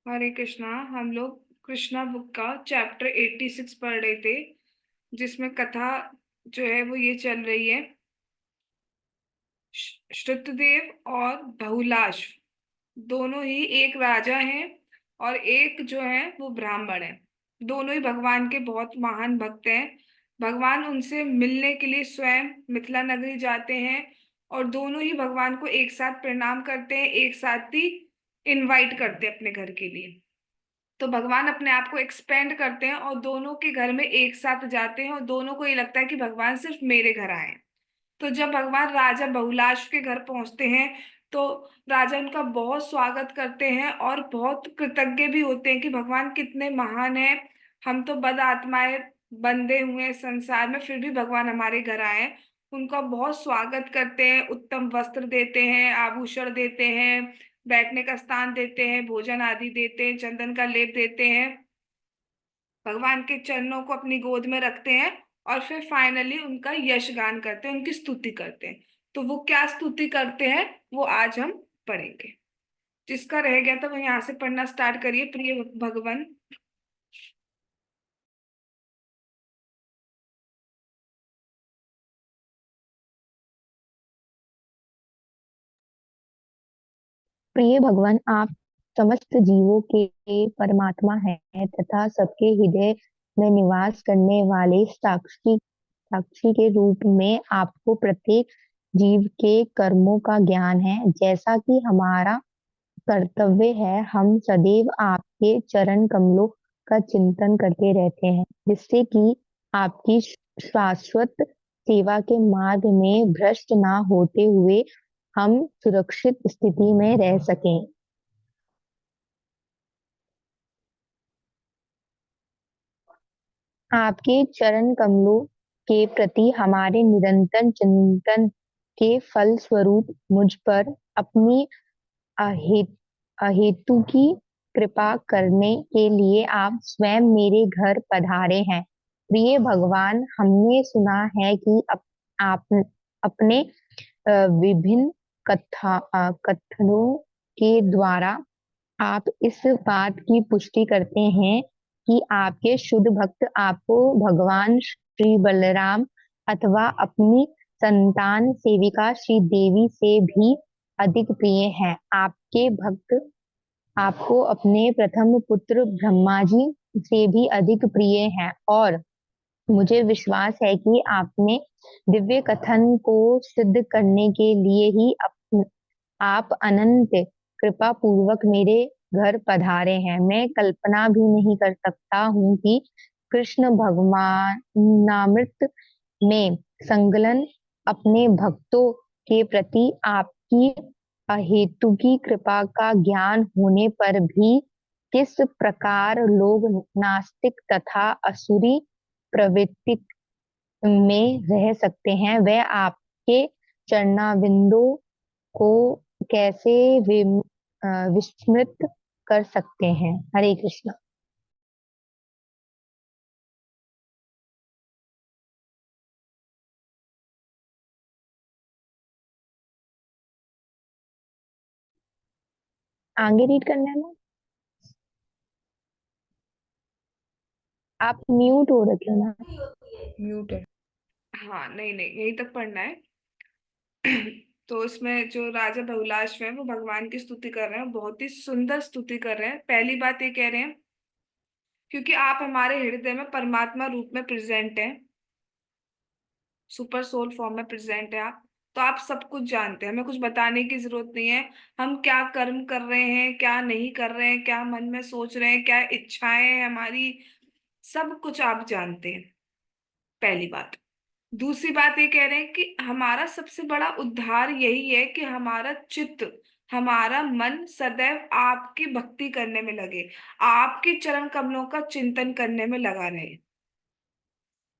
हरे कृष्णा। हम लोग कृष्णा बुक का चैप्टर 86 पढ़ रहे थे, जिसमें कथा जो है वो ये चल रही है। श्रुतदेव और बहुलाश दोनों ही एक राजा हैं और एक जो है वो ब्राह्मण है। दोनों ही भगवान के बहुत महान भक्त हैं। भगवान उनसे मिलने के लिए स्वयं मिथिला नगरी जाते हैं और दोनों ही भगवान को एक साथ प्रणाम करते हैं, एक साथ ही इनवाइट करते हैं अपने घर के लिए। तो भगवान अपने आप को एक्सपेंड करते हैं और दोनों के घर में एक साथ जाते हैं और दोनों को ये लगता है कि भगवान सिर्फ मेरे घर आए हैं। तो जब भगवान राजा बहुलाश के घर पहुंचते हैं तो राजा उनका बहुत स्वागत करते हैं और बहुत कृतज्ञ भी होते हैं कि भगवान कितने महान हैं। हम तो बद आत्माएं बंधे हुए हैं संसार में, फिर भी भगवान हमारे घर आए हैं। उनका बहुत स्वागत करते हैं, उत्तम वस्त्र देते हैं, आभूषण देते हैं, बैठने का स्थान देते हैं, भोजन आदि देते हैं, चंदन का लेप देते हैं, भगवान के चरणों को अपनी गोद में रखते हैं और फिर फाइनली उनका यश गान करते हैं, उनकी स्तुति करते हैं। तो वो क्या स्तुति करते हैं वो आज हम पढ़ेंगे। जिसका रह गया था वो यहाँ से पढ़ना स्टार्ट करिए। प्रिय भगवान। प्रिय भगवान, आप समस्त जीवों के परमात्मा हैं तथा सबके हृदय में निवास करने वाले साक्षी साक्षी के रूप में आपको प्रत्येक जीव के कर्मों का ज्ञान है। जैसा कि हमारा कर्तव्य है, हम सदैव आपके चरण कमलों का चिंतन करते रहते हैं, जिससे कि आपकी शाश्वत सेवा के मार्ग में भ्रष्ट ना होते हुए हम सुरक्षित स्थिति में रह सकें। आपके चरण कमलों के प्रति हमारे निरंतर चिंतन के फल स्वरूप मुझ पर अपनी अहे अहेतु की कृपा करने के लिए आप स्वयं मेरे घर पधारे हैं। प्रिय भगवान, हमने सुना है कि आप अपने विभिन्न कथनों के द्वारा आप इस बात की पुष्टि करते हैं कि आपके शुद्ध भक्त आपको भगवान श्री बलराम अथवा अपनी संतान सेविका श्री देवी से भी अधिक प्रिय हैं। आपके भक्त आपको अपने प्रथम पुत्र ब्रह्मा जी से भी अधिक प्रिय हैं और मुझे विश्वास है कि आपने दिव्य कथन को सिद्ध करने के लिए ही आप अनंत कृपा पूर्वक मेरे घर पधारे हैं। मैं कल्पना भी नहीं कर सकता हूँ कि कृष्ण भगवानामृत में संकलन अपने भक्तों के प्रति आपकी अहेतुकी कृपा का ज्ञान होने पर भी किस प्रकार लोग नास्तिक तथा असुरी प्रवृत्ति में रह सकते हैं, वह आपके चरणाविंदों को कैसे विस्मृत कर सकते हैं। हरे कृष्ण। आगे रीड करना है ना? आप म्यूट हो रखे हो ना? म्यूट है। हाँ, नहीं नहीं, यहीं तक पढ़ना है। तो इसमें जो राजा बहुलाश है वो भगवान की स्तुति कर रहे हैं, बहुत ही सुंदर स्तुति कर रहे हैं। पहली बात ये कह रहे हैं क्योंकि आप हमारे हृदय में परमात्मा रूप में प्रेजेंट हैं, सुपर सोल फॉर्म में प्रेजेंट है आप। तो आप सब कुछ जानते हैं, हमें कुछ बताने की जरूरत नहीं है। हम क्या कर्म कर रहे हैं, क्या नहीं कर रहे हैं, क्या मन में सोच रहे हैं, क्या इच्छाएं हैं हमारी, सब कुछ आप जानते हैं। पहली बात। दूसरी बात ये कह रहे हैं कि हमारा सबसे बड़ा उद्धार यही है कि हमारा चित्त, हमारा मन सदैव आपकी भक्ति करने में लगे, आपके चरण कमलों का चिंतन करने में लगा रहे।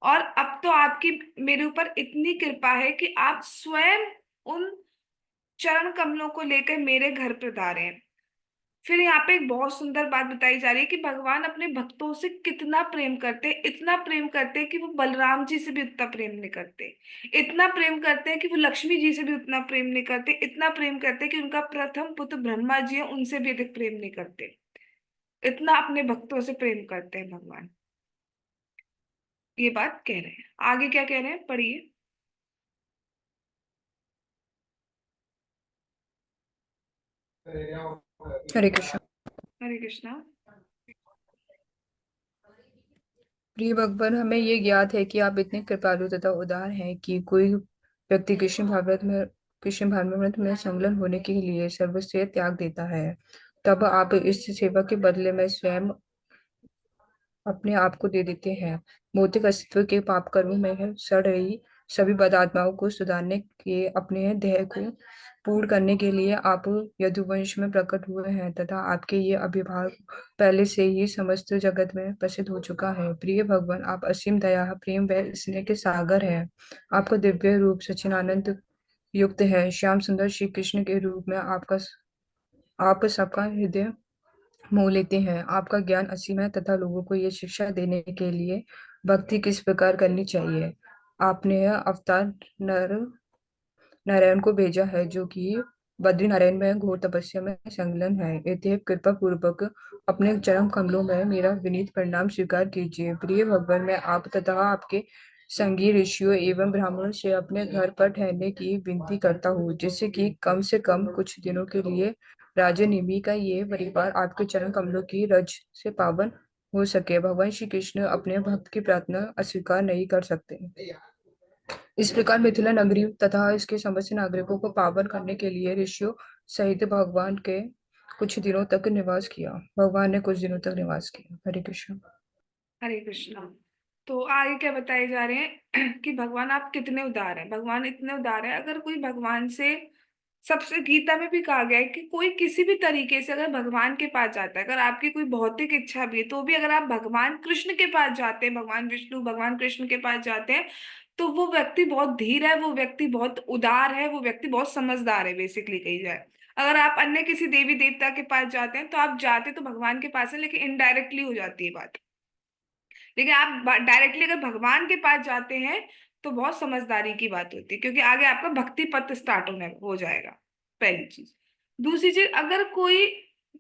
और अब तो आपकी मेरे ऊपर इतनी कृपा है कि आप स्वयं उन चरण कमलों को लेकर मेरे घर पर उतारे हैं। फिर यहाँ पे एक बहुत सुंदर बात बताई जा रही है कि भगवान अपने भक्तों से कितना प्रेम करते हैं, इतना प्रेम करते हैं कि वो बलराम जी से भी उतना प्रेम नहीं करते। इतना प्रेम करते हैं कि वो लक्ष्मी जी से भी उतना प्रेम नहीं करते। इतना प्रेम करते हैं कि उनका प्रथम पुत्र ब्रह्मा जी है, उनसे भी अधिक प्रेम नहीं करते। इतना अपने भक्तों से प्रेम करते हैं भगवान, ये बात कह रहे हैं। आगे क्या कह रहे हैं, पढ़िए। हरे कृष्ण। हरे कृष्णा। प्रिय भगवान, हमें ये ज्ञात है कि आप इतने कृपालु तथा उदार हैं कि कोई व्यक्ति कृष्ण भावनामृत में संलग्न होने के लिए सर्वस्व त्याग देता है, तब आप इस सेवा के बदले में स्वयं अपने आप को दे देते हैं। भौतिक अस्तित्व के पाप कर्मों में सड़ रही सभी बद आत्माओं को सुधारने के अपने ध्येय को पूर्ण करने के लिए आप यदुवंश में प्रकट हुए हैं तथा आपके ये अभिभाव पहले से ही समस्त जगत में प्रसिद्ध हो चुका है। प्रिय भगवान, आप असीम दया, प्रेम व स्नेह के सागर हैं। आपका दिव्य रूप सच्चिदानंद युक्त है। श्याम सुंदर श्री कृष्ण के रूप में आप सबका हृदय मोह लेते हैं। आपका ज्ञान असीम है तथा लोगों को ये शिक्षा देने के लिए भक्ति किस प्रकार करनी चाहिए। आपने यह अवतार नर नारायण को भेजा है, जो कि बद्री नारायण में घोर तपस्या में संलग्न है। अतएव कृपा पूर्वक अपने चरण कमलों में मेरा विनीत प्रणाम स्वीकार कीजिए। प्रिय भगवान, मैं आप तथा आपके संगी ऋषियों एवं ब्राह्मणों से अपने घर पर ठहरने की विनती करता हूँ, जिससे कि कम से कम कुछ दिनों के लिए राजे निमि का ये परिवार आपके चरण कमलों की रज से पावन हो सके। भगवान श्री कृष्ण अपने भक्त की प्रार्थना अस्वीकार नहीं कर सकते। इस प्रकार मिथिला नगरी तथा इसके समस्त नागरिकों को पावन करने के लिए ऋषियों सहित भगवान के कुछ दिनों तक निवास किया। भगवान ने कुछ दिनों तक निवास किया। हरे कृष्ण। हरे कृष्णा। तो आगे क्या बताए जा रहे हैं कि भगवान आप कितने उदार हैं। भगवान इतने उदार हैं, अगर कोई भगवान से, सबसे गीता में भी कहा गया है कि कोई किसी भी तरीके से अगर भगवान के पास जाता है, अगर आपकी कोई भौतिक इच्छा भी है तो भी अगर आप भगवान कृष्ण के पास जाते हैं, भगवान विष्णु भगवान कृष्ण के पास जाते हैं, तो वो व्यक्ति बहुत धीर है, वो व्यक्ति बहुत उदार है, वो व्यक्ति बहुत समझदार है, बेसिकली कही जाए। अगर आप अन्य किसी देवी देवता के पास जाते हैं तो आप जाते तो भगवान के पास है, लेकिन इनडायरेक्टली हो जाती है बात। लेकिन आप डायरेक्टली अगर भगवान के पास जाते हैं तो बहुत समझदारी की बात होती है, क्योंकि आगे आपका भक्ति पथ स्टार्ट होने हो जाएगा, पहली चीज। दूसरी चीज, अगर कोई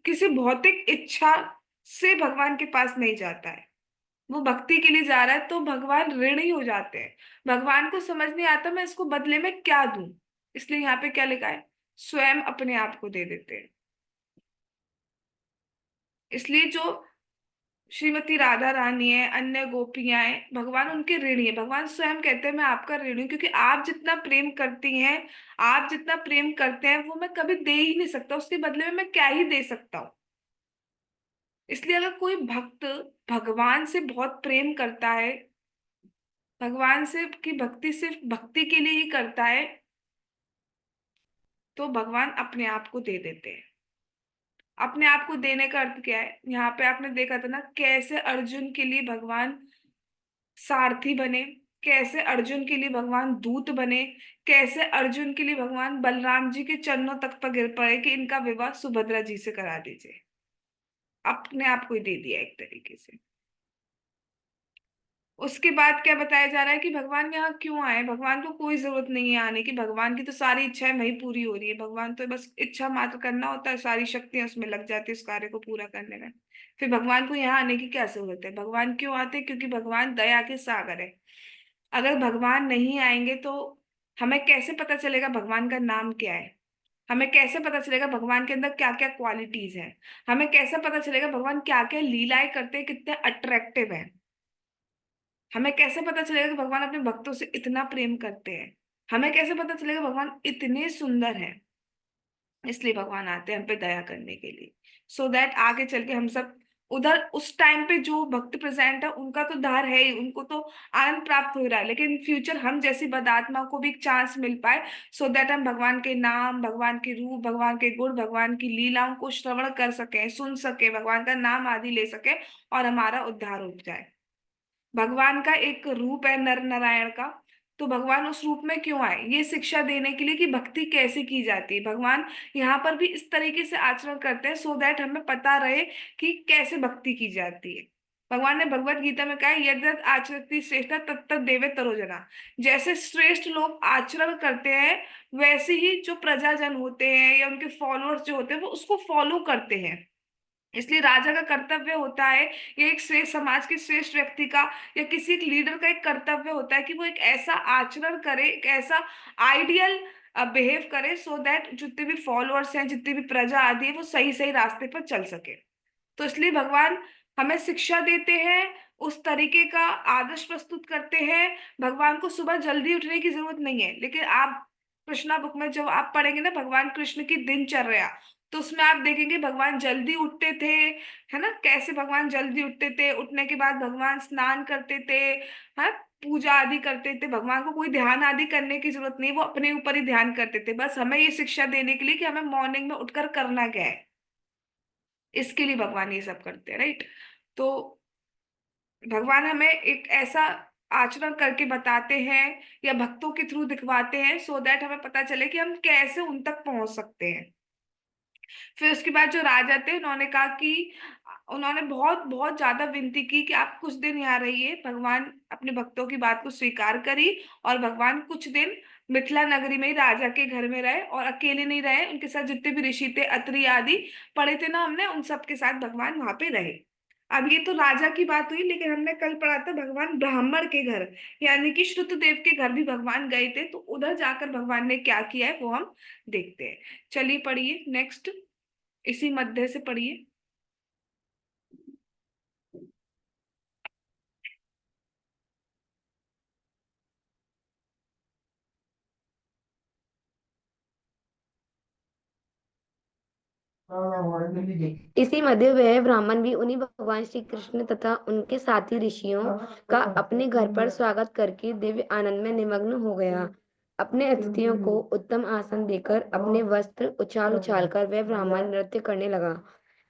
किसी भौतिक इच्छा से भगवान के पास नहीं जाता है, वो भक्ति के लिए जा रहा है, तो भगवान ऋणी हो जाते हैं। भगवान को समझ नहीं आता मैं इसको बदले में क्या दूं, इसलिए यहाँ पे क्या लिखा है, स्वयं अपने आप को दे देते हैं। इसलिए जो श्रीमती राधा रानी है, अन्य गोपियां हैं, भगवान उनके ऋणी है। भगवान स्वयं कहते हैं मैं आपका ऋणी हूं, क्योंकि आप जितना प्रेम करती हैं, आप जितना प्रेम करते हैं वो मैं कभी दे ही नहीं सकता, उसके बदले में मैं क्या ही दे सकता हूँ। इसलिए अगर कोई भक्त भगवान से बहुत प्रेम करता है, भगवान से की भक्ति सिर्फ भक्ति के लिए ही करता है, तो भगवान अपने आप को दे देते हैं। अपने आप को देने का अर्थ क्या है, यहाँ पे आपने देखा था ना कैसे अर्जुन के लिए भगवान सारथी बने, कैसे अर्जुन के लिए भगवान दूत बने, कैसे अर्जुन के लिए भगवान बलराम जी के चरणों तक पर गिर पड़े कि इनका विवाह सुभद्रा जी से करा दीजिए। अपने आप को ही दे दिया एक तरीके से। उसके बाद क्या बताया जा रहा है कि भगवान यहाँ क्यों आए। भगवान को कोई जरूरत नहीं है आने की, भगवान की तो सारी इच्छाएं वही पूरी हो रही है। भगवान तो बस इच्छा मात्र करना होता है, सारी शक्तियां उसमें लग जाती है उस कार्य को पूरा करने में। फिर भगवान को यहाँ आने की क्या जरूरत है। भगवान क्यों आते हैं, क्योंकि भगवान दया के सागर है। अगर भगवान नहीं आएंगे तो हमें कैसे पता चलेगा भगवान का नाम क्या है, हमें कैसे पता चलेगा भगवान के अंदर क्या क्या क्वालिटीज हैं, हमें कैसे पता चलेगा भगवान क्या क्या लीलाएं करते हैं, कितने अट्रैक्टिव हैं, हमें कैसे पता चलेगा कि भगवान अपने भक्तों से इतना प्रेम करते हैं, हमें कैसे पता चलेगा भगवान इतने सुंदर हैं। इसलिए भगवान आते हैं हम पे दया करने के लिए, सो दैट आगे चल के हम सब उधर उस टाइम पे जो भक्त प्रेजेंट है उनका तो उद्धार है ही, उनको तो आनंद प्राप्त हो रहा है, लेकिन फ्यूचर हम जैसी बदात्मा को भी एक चांस मिल पाए, सो दैट हम भगवान के नाम, भगवान के रूप, भगवान के गुण, भगवान की लीलाओं को श्रवण कर सकें, सुन सके, भगवान का नाम आदि ले सके और हमारा उद्धार हो जाए। भगवान का एक रूप है नर नारायण का, तो भगवान उस रूप में क्यों आए, ये शिक्षा देने के लिए कि भक्ति कैसे की जाती है। भगवान यहाँ पर भी इस तरीके से आचरण करते हैं सो दैट हमें पता रहे कि कैसे भक्ति की जाती है। भगवान ने भगवत गीता में कहा है यद्यत आचरति श्रेष्ठ तत्त देवे तरोजना। जैसे श्रेष्ठ लोग आचरण करते हैं, वैसे ही जो प्रजाजन होते हैं या उनके फॉलोअर्स जो होते हैं वो उसको फॉलो करते हैं। इसलिए राजा का कर्तव्य होता है, ये एक श्रेष्ठ समाज के श्रेष्ठ व्यक्ति का या किसी एक लीडर का एक कर्तव्य होता है कि वो एक ऐसा आचरण करे, एक ऐसा आइडियल बिहेव करे, सो दैट जितने भी फॉलोअर्स हैं, जितनी भी प्रजा आदि है, वो सही सही रास्ते पर चल सके। तो इसलिए भगवान हमें शिक्षा देते हैं, उस तरीके का आदर्श प्रस्तुत करते हैं। भगवान को सुबह जल्दी उठने की जरूरत नहीं है, लेकिन आप कृष्णा बुक में जब आप पढ़ेंगे ना भगवान कृष्ण की दिनचर्या, तो उसमें आप देखेंगे भगवान जल्दी उठते थे, है ना, कैसे भगवान जल्दी उठते थे, उठने के बाद भगवान स्नान करते थे, है, पूजा आदि करते थे। भगवान को कोई ध्यान आदि करने की जरूरत नहीं, वो अपने ऊपर ही ध्यान करते थे, बस हमें ये शिक्षा देने के लिए कि हमें मॉर्निंग में उठकर करना क्या है, इसके लिए भगवान ये सब करते हैं, राइट। तो भगवान हमें एक ऐसा आचरण करके बताते हैं या भक्तों के थ्रू दिखवाते हैं, सो दैट हमें पता चले कि हम कैसे उन तक पहुंच सकते हैं। फिर उसके बाद जो राजा थे उन्होंने कहा कि उन्होंने बहुत बहुत ज्यादा विनती की कि आप कुछ दिन यहाँ रहिए। भगवान अपने भक्तों की बात को स्वीकार करी और भगवान कुछ दिन मिथिला नगरी में ही राजा के घर में रहे, और अकेले नहीं रहे, उनके साथ जितने भी ऋषि थे, अत्रि आदि पढ़े थे ना हमने, उन सब के साथ भगवान वहां पे रहे। अब ये तो राजा की बात हुई, लेकिन हमने कल पढ़ा था भगवान ब्राह्मण के घर, यानी कि श्रुतदेव के घर भी भगवान गए थे, तो उधर जाकर भगवान ने क्या किया है वो हम देखते हैं। चलिए पढ़िए नेक्स्ट, इसी मध्य से पढ़िए। इसी मध्य वह ब्राह्मण भी उन्हीं भगवान श्री कृष्ण तथा उनके साथी ऋषियों का अपने घर पर स्वागत करके दिव्य आनंद में निमग्न हो गया। अपने अतिथियों को उत्तम आसन देकर अपने वस्त्र उछाल उछाल कर वह ब्राह्मण नृत्य करने लगा।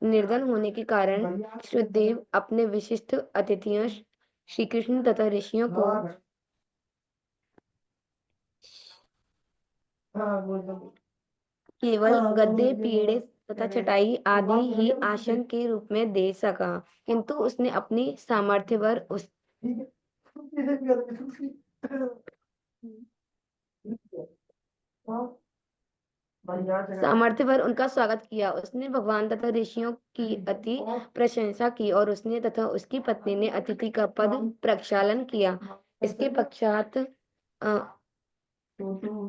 निर्धन होने के कारण श्रुतदेव अपने विशिष्ट अतिथियों श्री कृष्ण तथा ऋषियों को केवल गद्दे पीढ़े तथा चटाई आदि ही आसन के रूप में दे सका, किंतु उसने अपनी सामर्थ्यवर उस सामर्थ्यवर उनका स्वागत किया। उसने भगवान तथा ऋषियों की अति प्रशंसा की और उसने तथा उसकी पत्नी ने अतिथि का पद प्रक्षालन किया। इसके पश्चात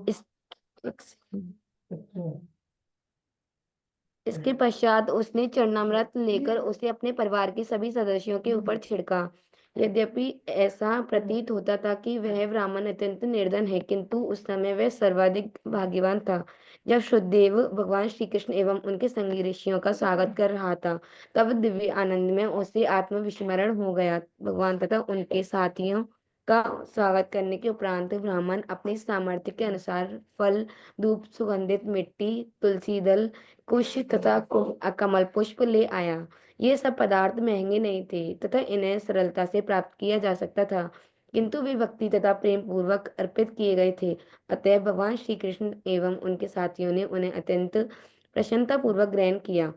इस इसके पश्चात उसने चरणामृत लेकर उसे अपने परिवार के सभी सदस्यों के ऊपर छिड़का। यद्यपि ऐसा प्रतीत होता था कि वह ब्राह्मण अत्यंत निर्धन है, किंतु उस समय वह सर्वाधिक भाग्यवान था। जब शुद्धदेव भगवान श्री कृष्ण एवं उनके संगी ऋषियों का स्वागत कर रहा था, तब दिव्य आनंद में उसे आत्मविस्मरण हो गया। भगवान तथा उनके साथियों का स्वागत करने के उपरांत ब्राह्मण अपने सामर्थ्य के अनुसार फल, धूप, सुगंधित मिट्टी, तुलसी दल, कुश तथा कमल पुष्प ले आया। ये सब पदार्थ महंगे नहीं थे तथा इन्हें सरलता से प्राप्त किया जा सकता था, किंतु वे भक्ति तथा प्रेम पूर्वक अर्पित किए गए थे। अतः भगवान श्री कृष्ण एवं उनके साथियों ने उन्हें अत्यंत प्रसन्नता पूर्वक ग्रहण किया,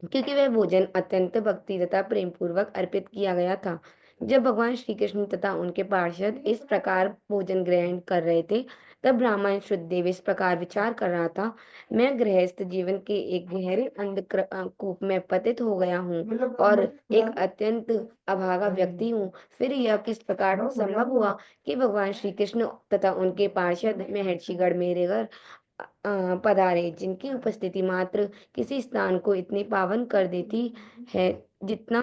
क्योंकि वह भोजन अत्यंत भक्ति तथा प्रेम पूर्वक अर्पित किया गया था। जब भगवान श्री कृष्ण तथा उनके पार्षद इस प्रकार भोजन ग्रहण कर रहे थे, तब ब्राह्मण शुद्धदेव इस प्रकार विचार कर रहा था, मैं गृहस्थ जीवन के एक गहरे अंधकूप में पतित हो गया हूँ और एक अत्यंत अभागा व्यक्ति हूँ। फिर यह किस प्रकार संभव हुआ कि भगवान श्री कृष्ण तथा उनके पार्षद महर्षिगण मेरे घर पधारे, जिनकी उपस्थिति मात्र किसी स्थान को इतनी पावन कर देती है जितना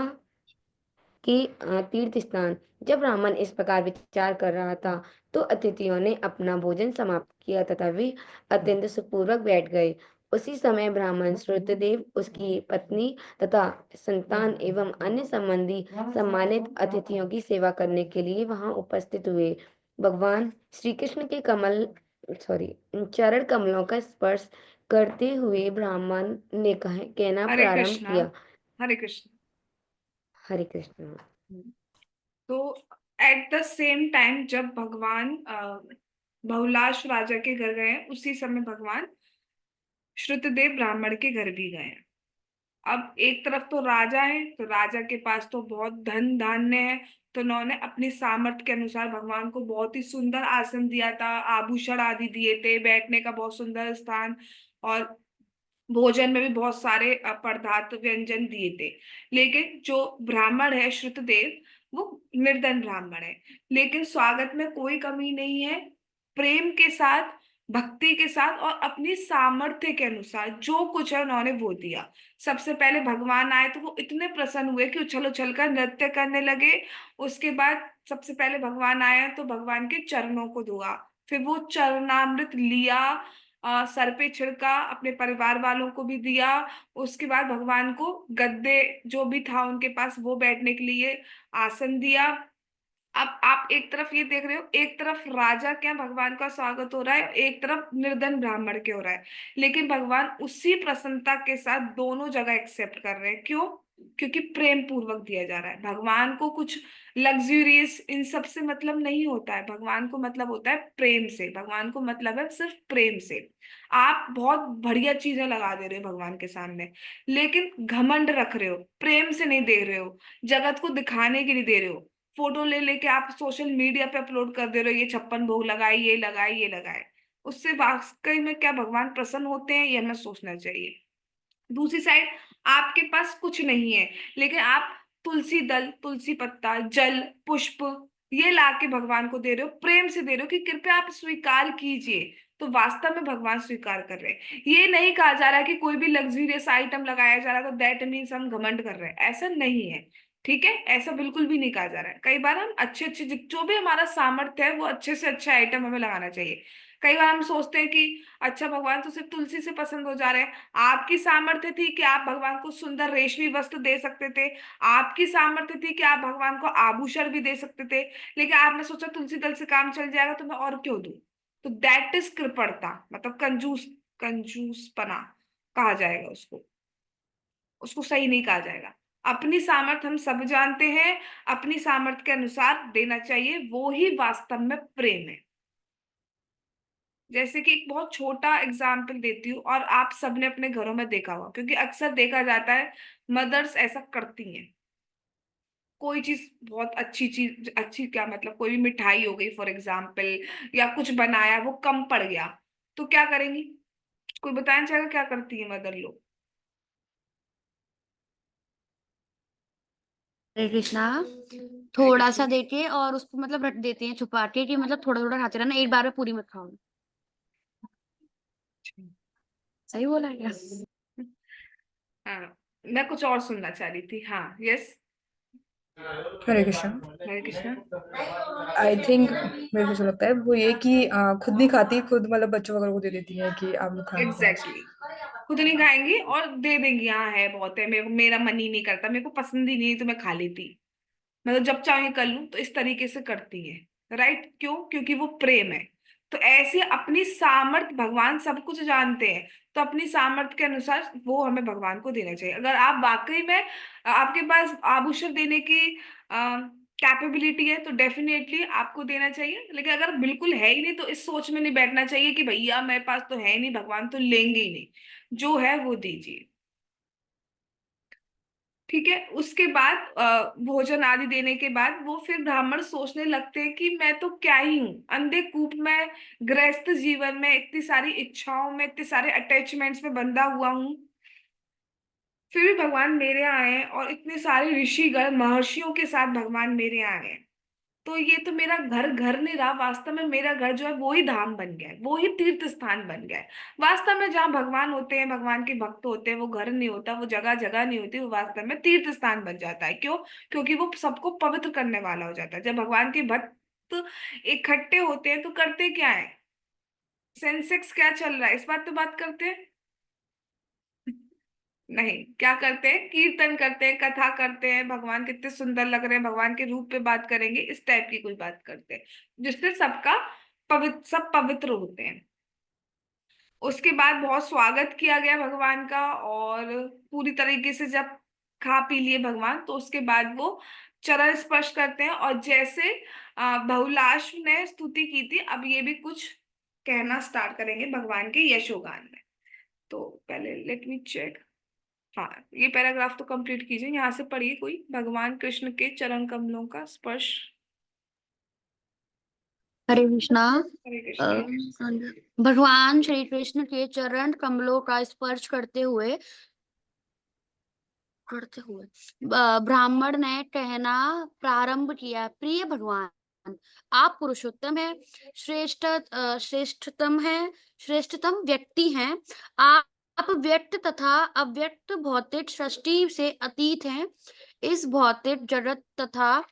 कि तीर्थ स्थान। जब ब्राह्मण इस प्रकार विचार कर रहा था, तो अतिथियों ने अपना भोजन समाप्त किया तथा वे अत्यंत सुखपूर्वक बैठ गए। उसी समय ब्राह्मण श्रुतदेव, उसकी पत्नी तथा संतान एवं अन्य संबंधी सम्मानित अतिथियों की सेवा करने के लिए वहां उपस्थित हुए। भगवान श्री कृष्ण के चरण कमलों का स्पर्श करते हुए ब्राह्मण ने कहना हरे प्रारंभ कृष्णा। किया। हरे कृष्ण। हरे कृष्ण। तो एट द सेम टाइम जब भगवान बहुलाश राजा के घर गए, उसी समय भगवान श्रुतदेव ब्राह्मण के घर भी गए। अब एक तरफ तो राजा है, तो राजा के पास तो बहुत धन धान्य है, तो उन्होंने अपनी सामर्थ्य के अनुसार भगवान को बहुत ही सुंदर आसन दिया था, आभूषण आदि दिए थे, बैठने का बहुत सुंदर स्थान, और भोजन में भी बहुत सारे पदार्थ व्यंजन दिए थे। लेकिन जो ब्राह्मण है श्रुतदेव, वो निर्धन ब्राह्मण है, लेकिन स्वागत में कोई कमी नहीं है। प्रेम के साथ, भक्ति के साथ और अपनी सामर्थ्य के अनुसार जो कुछ है उन्होंने वो दिया। सबसे पहले भगवान आए तो वो इतने प्रसन्न हुए कि उछल उछल कर नृत्य करने लगे। उसके बाद सबसे पहले भगवान आए तो भगवान के चरणों को धोआ, फिर वो चरणामृत लिया, सर पे छिड़का, अपने परिवार वालों को भी दिया। उसके बाद भगवान को गद्दे जो भी था उनके पास वो बैठने के लिए आसन दिया। अब आप एक तरफ ये देख रहे हो, एक तरफ राजा क्या भगवान का स्वागत हो रहा है, एक तरफ निर्धन ब्राह्मण के हो रहा है, लेकिन भगवान उसी प्रसन्नता के साथ दोनों जगह एक्सेप्ट कर रहे हैं। क्यों? क्योंकि प्रेम पूर्वक दिया जा रहा है। भगवान को कुछ लग्जूरियस इन सब से मतलब नहीं होता है, भगवान को मतलब होता है प्रेम से। भगवान को मतलब है सिर्फ प्रेम से। आप बहुत बढ़िया चीजें लगा दे रहे हो भगवान के सामने, लेकिन घमंड रख रहे हो, प्रेम से नहीं दे रहे हो, जगत को दिखाने के लिए दे रहे हो। फोटो ले लेके आप सोशल मीडिया पे अपलोड कर दे रहे हो, ये 56 भोग लगाए, ये लगाए, ये लगाए। उससे वाकई में क्या भगवान प्रसन्न होते हैं, ये हमें सोचना चाहिए। दूसरी साइड, आपके पास कुछ नहीं है, लेकिन आप तुलसी दल, तुलसी पत्ता, जल, पुष्प ये लाके भगवान को दे रहे हो, प्रेम से दे रहे हो कि कृपया आप स्वीकार कीजिए, तो वास्तव में भगवान स्वीकार कर रहे हैं। ये नहीं कहा जा रहा कि कोई भी लग्जरियस आइटम लगाया जा रहा है तो दैट मीन्स हम घमंड कर रहे हैं, ऐसा नहीं है। ठीक है, ऐसा बिल्कुल भी नहीं कहा जा रहा है। कई बार हम अच्छे अच्छे जो भी हमारा सामर्थ्य है वो अच्छे से अच्छा आइटम हमें लगाना चाहिए। कई बार हम सोचते हैं कि अच्छा भगवान तो सिर्फ तुलसी से पसंद हो जा रहे हैं। आपकी सामर्थ्य थी कि आप भगवान को सुंदर रेशमी वस्त्र दे सकते थे, आपकी सामर्थ्य थी कि आप भगवान को आभूषण भी दे सकते थे, लेकिन आपने सोचा तुलसी दल से काम चल जाएगा तो मैं और क्यों दूं। तो दैट इज कृपणता, मतलब कंजूस, कंजूसपना कहा जाएगा उसको। उसको सही नहीं कहा जाएगा। अपनी सामर्थ्य हम सब जानते हैं, अपनी सामर्थ्य के अनुसार देना चाहिए, वो ही वास्तव में प्रेम है। जैसे कि एक बहुत छोटा एग्जाम्पल देती हूँ, और आप सबने अपने घरों में देखा होगा, क्योंकि अक्सर देखा जाता है मदर्स ऐसा करती हैं। कोई चीज बहुत अच्छी चीज, अच्छी क्या मतलब, कोई भी मिठाई हो गई फॉर एग्जाम्पल, या कुछ बनाया वो कम पड़ गया, तो क्या करेंगी? कोई बताना चाहेगा क्या करती है मदर लोग? हरे कृष्णा। हरे थोड़ा सा कृष्णा। देके और उसको मतलब रख देते हैं छुपा के कि मतलब थोड़ा थोड़ा खाते रहना, एक बार में पूरी मत खाओ। सही बोला है क्या? हाँ, मैं कुछ और सुनना चाह रही थी। हाँ, yes. Hare Krishna. Hare Krishna. I think मेरे को ऐसा लगता है वो ये कि खुद नहीं खाती, खुद मतलब बच्चों वगैरह को दे देती है कि आप लोग खा लो बस। एग्जैक्टली, खुद नहीं खाएंगी और दे देंगी, हाँ है बहुत है, मेरा मन ही नहीं करता, मेरे को पसंद ही नहीं है तो मैं खा लेती, मतलब जब चाहे कर लूं, तो इस तरीके से करती है। राइट? क्यों? क्योंकि वो प्रेम है। तो ऐसे अपनी सामर्थ, भगवान सब कुछ जानते हैं, तो अपनी सामर्थ के अनुसार वो हमें भगवान को देना चाहिए। अगर आप वाकई में आपके पास आभूषण देने की कैपेबिलिटी है तो डेफिनेटली आपको देना चाहिए, लेकिन अगर बिल्कुल है ही नहीं तो इस सोच में नहीं बैठना चाहिए कि भैया मेरे पास तो है ही नहीं, भगवान तो लेंगे ही नहीं। जो है वो दीजिए। ठीक है, उसके बाद भोजन आदि देने के बाद वो फिर ब्राह्मण सोचने लगते हैं कि मैं तो क्या ही हूँ, अंधे कूप में, गृहस्थ जीवन में इतनी सारी इच्छाओं में, इतने सारे अटैचमेंट्स में बंधा हुआ हूँ, फिर भी भगवान मेरे यहाँ आए हैं, और इतने सारे ऋषिगण महर्षियों के साथ भगवान मेरे यहाँ आए हैं। तो ये तो मेरा घर घर नहीं रहा, वास्तव में मेरा घर जो है वो ही धाम बन गया है, वो ही तीर्थ स्थान बन गया है। वास्तव में जहाँ भगवान होते हैं, भगवान के भक्त होते हैं, वो घर नहीं होता, वो जगह जगह नहीं होती, वो वास्तव में तीर्थ स्थान बन जाता है। क्यों? क्योंकि वो सबको पवित्र करने वाला हो जाता है। जब भगवान के भक्त इकट्ठे होते हैं तो करते क्या है? सेंसेक्स क्या चल रहा है इस बात पे बात करते हैं? नहीं, क्या करते हैं? कीर्तन करते हैं, कथा करते हैं, भगवान कितने सुंदर लग रहे हैं, भगवान के रूप पे बात करेंगे, इस टाइप की कोई बात करते हैं, जिससे सबका पवित्र, सब पवित्र होते हैं। उसके बाद बहुत स्वागत किया गया भगवान का, और पूरी तरीके से जब खा पी लिए भगवान, तो उसके बाद वो चरण स्पर्श करते हैं, और जैसे बहुलाश ने स्तुति की थी, अब ये भी कुछ कहना स्टार्ट करेंगे भगवान के यशोगान में। तो पहले लेट मी चेक। हाँ, ये पैराग्राफ तो कंप्लीट कीजिए, यहाँ से पढ़िए कोई, भगवान कृष्ण के चरण कमलों का स्पर्श। हरे कृष्णा। हरे कृष्णा। भगवान श्री कृष्ण के चरण कमलों का स्पर्श करते हुए ब्राह्मण ने कहना प्रारंभ किया, प्रिय भगवान, आप पुरुषोत्तम है, श्रेष्ठतम व्यक्ति हैं। आप व्यक्त तथा अव्यक्त भौतिक सृष्टि से अतीत हैं। इस भौतिक जगत तथा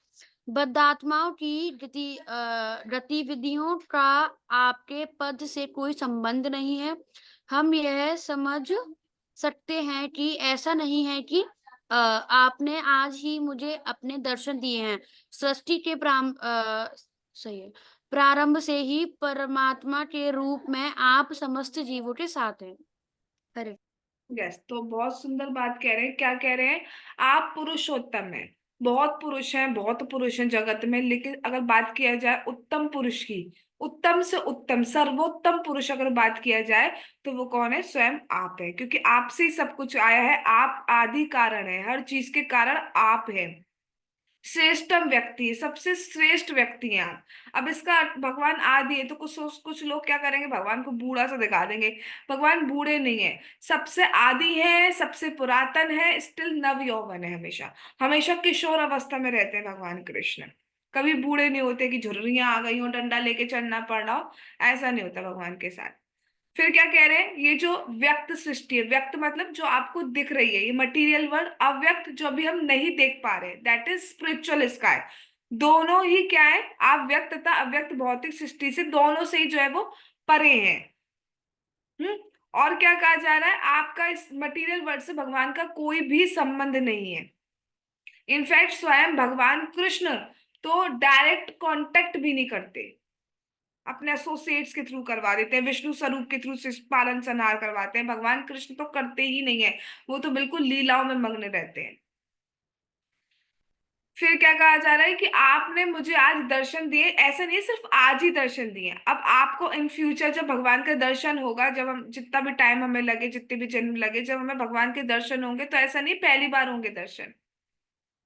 बद्धात्माओं की गतिविधियों का आपके पद से कोई संबंध नहीं है। हम यह समझ सकते हैं कि ऐसा नहीं है कि आपने आज ही मुझे अपने दर्शन दिए हैं। सृष्टि के सही है, प्रारंभ से ही परमात्मा के रूप में आप समस्त जीवों के साथ हैं। हरे यस, तो बहुत सुंदर बात कह रहे हैं। क्या कह रहे हैं? आप पुरुषोत्तम हैं। बहुत पुरुष हैं जगत में, लेकिन अगर बात किया जाए उत्तम पुरुष की, उत्तम से उत्तम सर्वोत्तम पुरुष अगर बात किया जाए, तो वो कौन है? स्वयं आप है, क्योंकि आपसे ही सब कुछ आया है। आप आदि कारण है, हर चीज के कारण आप है। श्रेष्ठतम व्यक्ति है, सबसे श्रेष्ठ व्यक्ति हैं आप। अब इसका अर्थ भगवान आदि है, तो कुछ लोग क्या करेंगे? भगवान को बूढ़ा सा दिखा देंगे। भगवान बूढ़े नहीं है, सबसे आदि है, सबसे पुरातन है, स्टिल नव यौवन है। हमेशा हमेशा किशोर अवस्था में रहते हैं भगवान कृष्ण। कभी बूढ़े नहीं होते कि झुर्रियां आ गई हो, डंडा लेके चलना पड़ रहा हो। ऐसा नहीं होता भगवान के साथ। फिर क्या कह रहे हैं? ये जो व्यक्त सृष्टि है, व्यक्त मतलब जो आपको दिख रही है, ये मटेरियल वर्ल्ड। अव्यक्त जो अभी हम नहीं देख पा रहे, दैट इज स्पिरिचुअल स्काई। दोनों ही क्या है? आप व्यक्त तथा अव्यक्त भौतिक सृष्टि से दोनों से ही जो है वो परे हैं। हम्म। और क्या कहा जा रहा है? आपका इस मटेरियल वर्ल्ड से भगवान का कोई भी संबंध नहीं है। इनफैक्ट स्वयं भगवान कृष्ण तो डायरेक्ट कांटेक्ट भी नहीं करते, अपने एसोसिएट्स के थ्रू करवा देते हैं, विष्णु स्वरूप के थ्रू पालन संहार करवाते हैं। भगवान कृष्ण तो करते ही नहीं है, वो तो बिल्कुल लीलाओं में मग्न रहते हैं। फिर क्या कहा जा रहा है कि आपने मुझे आज दर्शन दिए। ऐसा नहीं है सिर्फ आज ही दर्शन दिए, अब आपको इन फ्यूचर जब भगवान का दर्शन होगा, जब हम जितना भी टाइम हमें लगे, जितने भी जन्म लगे, जब हमें भगवान के दर्शन होंगे, तो ऐसा नहीं पहली बार होंगे दर्शन।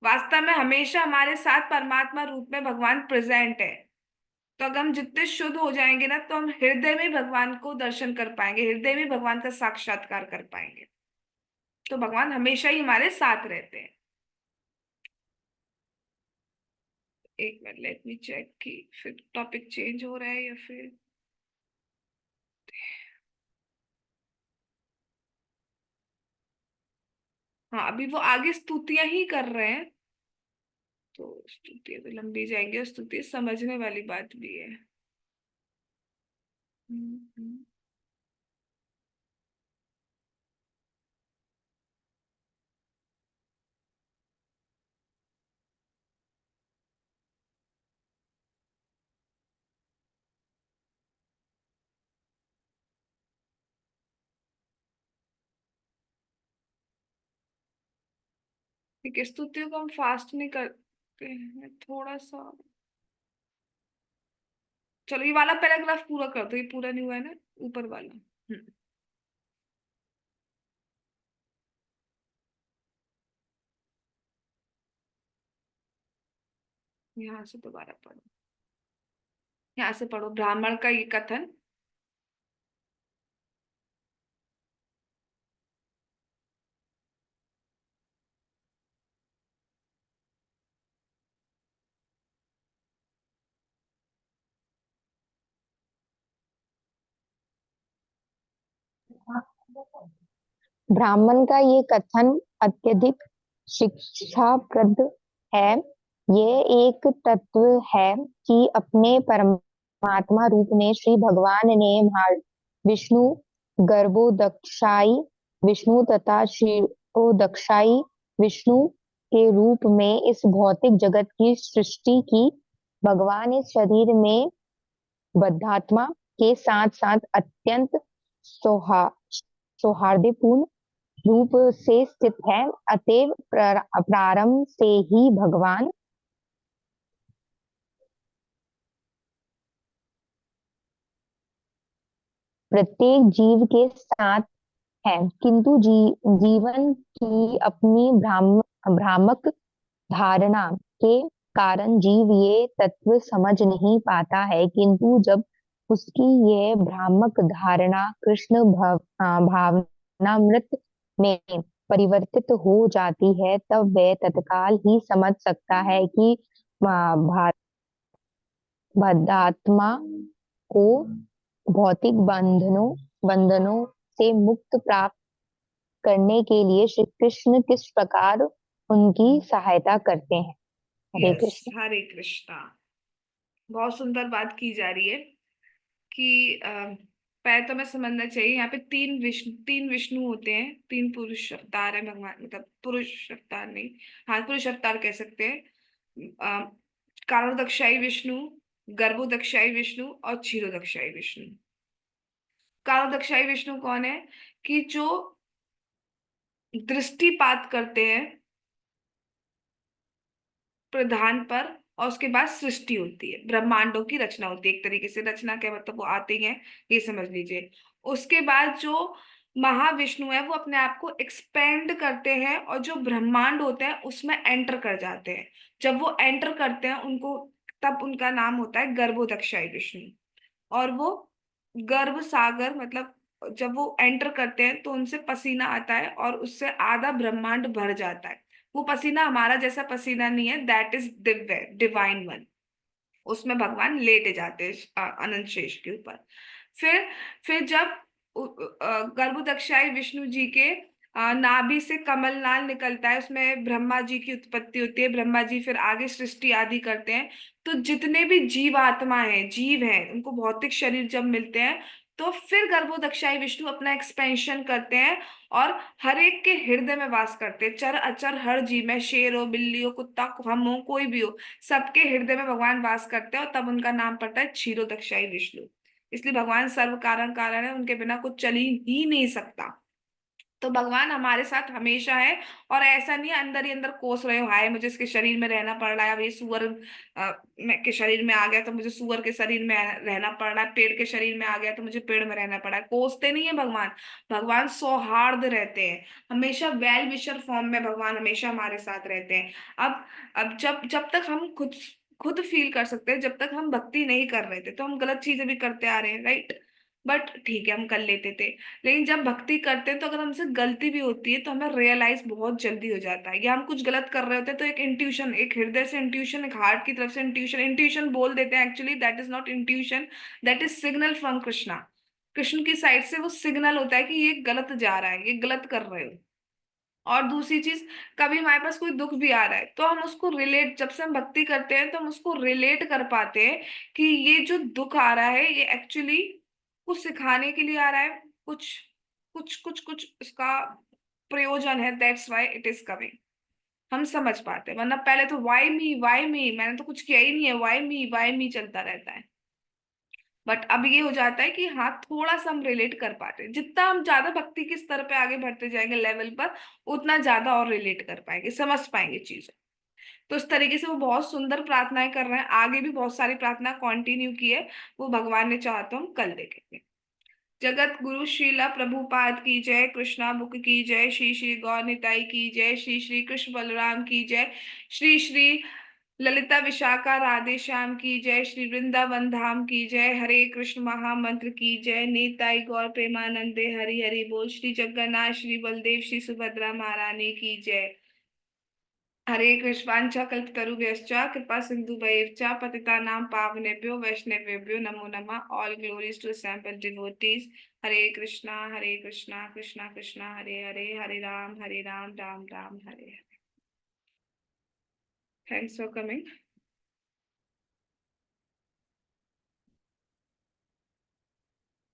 वास्तव में हमेशा हमारे साथ परमात्मा रूप में भगवान प्रेजेंट है। तो अगर हम जितने शुद्ध हो जाएंगे ना, तो हम हृदय में भगवान को दर्शन कर पाएंगे, हृदय में भगवान का साक्षात्कार कर पाएंगे। तो भगवान हमेशा ही हमारे साथ रहते हैं। एक मिनट, लेट मी चेक कि फिर टॉपिक चेंज हो रहा है या फिर। हाँ, अभी वो आगे स्तुतियां ही कर रहे हैं, तो स्तुतियां तो लंबी जाएंगी, और स्तुति समझने वाली बात भी है। हम्म। ठीक है, स्तुतियों को हम फास्ट नहीं करते हैं, थोड़ा सा। चलो, ये वाला पैराग्राफ पूरा कर दो, ये पूरा नहीं हुआ है ना, ऊपर वाला। यहाँ से दोबारा पढ़ो, यहाँ से पढ़ो ब्राह्मण का ये कथन। ब्राह्मण का ये कथन अत्यधिक शिक्षाप्रद है। ये एक तत्व है कि अपने परमात्मा रूप में श्री भगवान ने विष्णु गर्भोदक्षाई विष्णु तथा क्षीरोदक्षाई विष्णु के रूप में इस भौतिक जगत की सृष्टि की। भगवान इस शरीर में बद्धात्मा के साथ साथ अत्यंत सौहा सौहार्दपूर्ण रूप से स्थित है। अतएव प्रारंभ से ही भगवान प्रत्येक जीव के साथ है, किंतु जीवन की अपनी भ्रामक धारणा के कारण जीव ये तत्व समझ नहीं पाता है, किंतु जब उसकी यह भ्रामक धारणा कृष्ण भावनामृत में परिवर्तित हो जाती है, तब वह तत्काल ही समझ सकता है कि बद्धात्मा को भौतिक बंधनों से मुक्त प्राप्त करने के लिए श्री कृष्ण किस प्रकार उनकी सहायता करते हैं। हरे यस, कृष्ण। हरे कृष्णा। बहुत सुंदर बात की जा रही है कि पहले तो हमें समझना चाहिए, यहाँ पे तीन विष्णु होते हैं, तीन पुरुष अवतार है भगवान, मतलब पुरुष अवतार नहीं, हाँ पुरुष अवतार कह सकते हैं। कारणोदक्षाई विष्णु, गर्भोदक्षाई विष्णु और क्षीरोदक्षाई विष्णु। कारणोदक्षाई विष्णु कौन है? कि जो दृष्टिपात करते हैं प्रधान पर, और उसके बाद सृष्टि होती है, ब्रह्मांडों की रचना होती है। एक तरीके से रचना क्या मतलब, वो आते ही हैं, ये समझ लीजिए। उसके बाद जो महाविष्णु है वो अपने आप को एक्सपेंड करते हैं और जो ब्रह्मांड होते हैं उसमें एंटर कर जाते हैं। जब वो एंटर करते हैं उनको, तब उनका नाम होता है गर्भोदक्षाई विष्णु। और वो गर्भ सागर मतलब, जब वो एंटर करते हैं तो उनसे पसीना आता है और उससे आधा ब्रह्मांड भर जाता है। वो पसीना हमारा जैसा पसीना नहीं है, that is Divya divine one. उसमें भगवान लेटे जाते हैं अनंत शेष के ऊपर। फिर फिर जब गर्भोदक्षाई विष्णु जी के नाभि से कमलनाल निकलता है, उसमें ब्रह्मा जी की उत्पत्ति होती है। ब्रह्मा जी फिर आगे सृष्टि आदि करते हैं। तो जितने भी जीव आत्मा हैं, जीव हैं, उनको भौतिक शरीर जब मिलते हैं, तो फिर गर्भोदक्षाई विष्णु अपना एक्सपेंशन करते हैं और हर एक के हृदय में वास करते हैं। चर अचर हर जीव में, शेर हो, बिल्ली हो, कुत्ता, हम हो, कोई भी हो, सबके हृदय में भगवान वास करते हैं और तब उनका नाम पड़ता है क्षीरोदक्षाई विष्णु। इसलिए भगवान सर्व कारण कारण है, उनके बिना कुछ चल ही नहीं सकता। तो भगवान हमारे साथ हमेशा है। और ऐसा नहीं है अंदर ही अंदर कोस रहे हो, हाय मुझे इसके शरीर में रहना पड़ रहा है, अब ये सुअर के शरीर में आ गया तो मुझे सुअर के शरीर में रहना पड़ रहा है, पेड़ के शरीर में आ गया तो मुझे पेड़ में रहना पड़ा है। कोसते नहीं है भगवान। भगवान सौहार्द रहते हैं, हमेशा वेल विशर फॉर्म में भगवान हमेशा हमारे साथ रहते हैं। अब जब जब तक हम खुद खुद फील कर सकते हैं, जब तक हम भक्ति नहीं कर रहे थे तो हम गलत चीजें भी करते आ रहे हैं, राइट। बट ठीक है, हम कर लेते थे। लेकिन जब भक्ति करते हैं तो अगर हमसे गलती भी होती है तो हमें रियलाइज बहुत जल्दी हो जाता है, या हम कुछ गलत कर रहे होते हैं तो एक इंट्यूशन, एक हृदय से इंट्यूशन, एक हार्ट की तरफ से इंट्यूशन, इंट्यूशन बोल देते हैं, actually that is not intuition, that is signal from Krishna. Krishna की साइड से वो सिग्नल होता है कि ये गलत जा रहा है, ये गलत कर रहे हो। और दूसरी चीज, कभी हमारे पास कोई दुख भी आ रहा है तो हम उसको रिलेट, जब से हम भक्ति करते हैं तो हम उसको रिलेट कर पाते हैं कि ये जो दुख आ रहा है ये एक्चुअली कुछ सिखाने के लिए आ रहा है, कुछ कुछ कुछ कुछ इसका प्रयोजन है, that's why it is coming. हम समझ पाते हैं, वरना पहले तो वाई मी, मैंने तो कुछ किया ही नहीं है, वाई मी चलता रहता है। बट अब ये हो जाता है कि हाँ थोड़ा सा हम रिलेट कर पाते हैं, जितना हम ज्यादा भक्ति के स्तर पे आगे बढ़ते जाएंगे लेवल पर, उतना ज्यादा और रिलेट कर पाएंगे, समझ पाएंगे चीजें। तो इस तरीके से वो बहुत सुंदर प्रार्थनाएं कर रहे हैं, आगे भी बहुत सारी प्रार्थना कंटिन्यू की है, वो भगवान ने चाहा तो हम कल देखेंगे। जगत गुरु श्रीला प्रभुपाद की जय, कृष्णा बुक की जय, श्री श्री गौर निताई की जय, श्री श्री कृष्ण बलराम की जय, श्री श्री ललिता विशाखा राधे श्याम की जय, श्री वृंदावन धाम की जय, हरे कृष्ण महामंत्र की जय, निताई गौर प्रेमानंदे हरि हरि बोल, श्री जगन्नाथ श्री बलदेव श्री सुभद्रा महारानी की जय। हरे कृष्णांचा कल्पतरुभ्यश्च कृपा सिंधु भैर्चा पतितानां पावनेभ्यो वैष्णवेभ्यो नमो नमः। All glories to assembled devotees. Hare Krishna Krishna Krishna Hare Hare, Hare Ram Ram Ram Hare Hare. Thanks for coming.